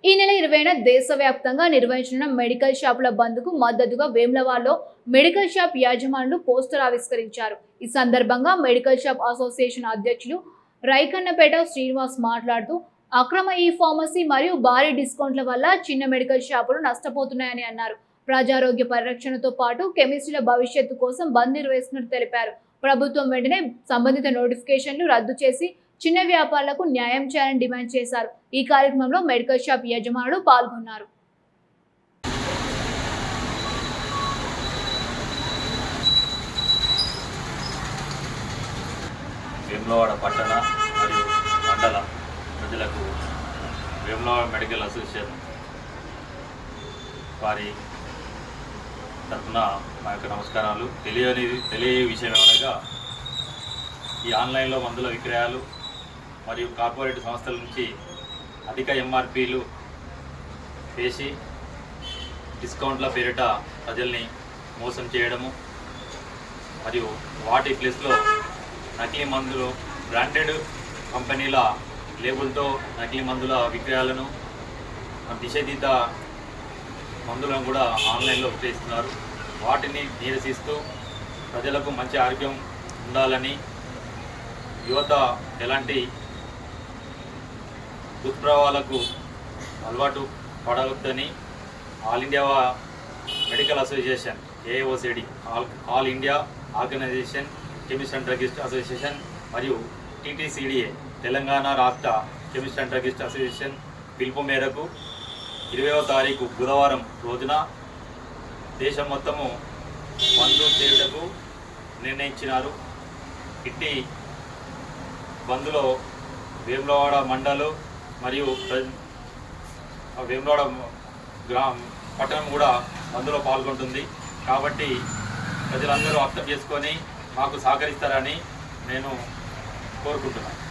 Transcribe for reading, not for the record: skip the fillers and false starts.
ఈ నెల 20న దేశవ్యాప్తంగా నిర్వహించిన మెడికల్ షాపుల బంద్కు మద్దతుగా వేములవాడలో మెడికల్ షాప్ యాజమానులు పోస్టర్ ఆవిష్కరించారు. ఈ సందర్భంగా మెడికల్ షాప్ అసోసియేషన్ అధ్యక్షులు రైకన్నపేట శ్రీనివాస్ మాట్లాడుతూ అక్రమ ఈ ఫార్మసీ మరియు భారీ డిస్కౌంట్ల వల్ల చిన్న మెడికల్ షాపులు నష్టపోతున్నాయని అన్నారు. ప్రజారోగ్య పరిరక్షణతో పాటు కెమిస్ట్రీల భవిష్యత్తు కోసం బంద్ నిర్వహిస్తున్నట్టు తెలిపారు. ప్రభుత్వం వెంటనే సంబంధిత నోటిఫికేషన్లు రద్దు చేసి చిన్న వ్యాపారులకు న్యాయం చేయాలని డిమాండ్ చేశారు. ఈ కార్యక్రమంలో మెడికల్ షాప్ యజమానులు పాల్గొన్నారు. వేములవాడ పట్టణ మరియు మండల ప్రజలకు వేములవాడ మెడికల్ అసోసియేషన్ వారి తరఫున మా యొక్క నమస్కారాలు. తెలియ విషయం అనగా ఈ ఆన్లైన్లో మందుల విక్రయాలు మరియు కార్పొరేట్ సంస్థల నుంచి అధిక ఎంఆర్పీలు వేసి డిస్కౌంట్ల పేరిట ప్రజల్ని మోసం చేయడము మరియు వాటి ప్లేస్లో నకిలీ మందులు బ్రాండెడ్ కంపెనీల లేబుల్తో నకిలీ మందుల విక్రయాలను నిషేధిత మందులను కూడా ఆన్లైన్లో విక్రయిస్తున్నారు. వాటిని నిరసిస్తూ ప్రజలకు మంచి ఆరోగ్యం ఉండాలని, యువత ఎలాంటి దుష్ప్రభావాలకు అలవాటు పడవద్దని all India medical association AIOCD all India organization chemist and druggist association మరియు TTCDA తెలంగాణ రాష్ట్ర కెమిస్ట్ అండ్ డ్రగిస్ట్ అసోసియేషన్ పిలుపు మేరకు 20వ తారీఖు బుధవారం రోజున దేశం మొత్తము బంద్ చేయుటకు నిర్ణయించినారు. ఇట్టి బంద్లో వేములవాడ మండలు మరియు వేములవాడ పట్టణం కూడా బంద్లో పాల్గొంటుంది. కాబట్టి ప్రజలందరూ అర్థం చేసుకొని మాకు సహకరిస్తారని నేను కోరుకుంటున్నాను.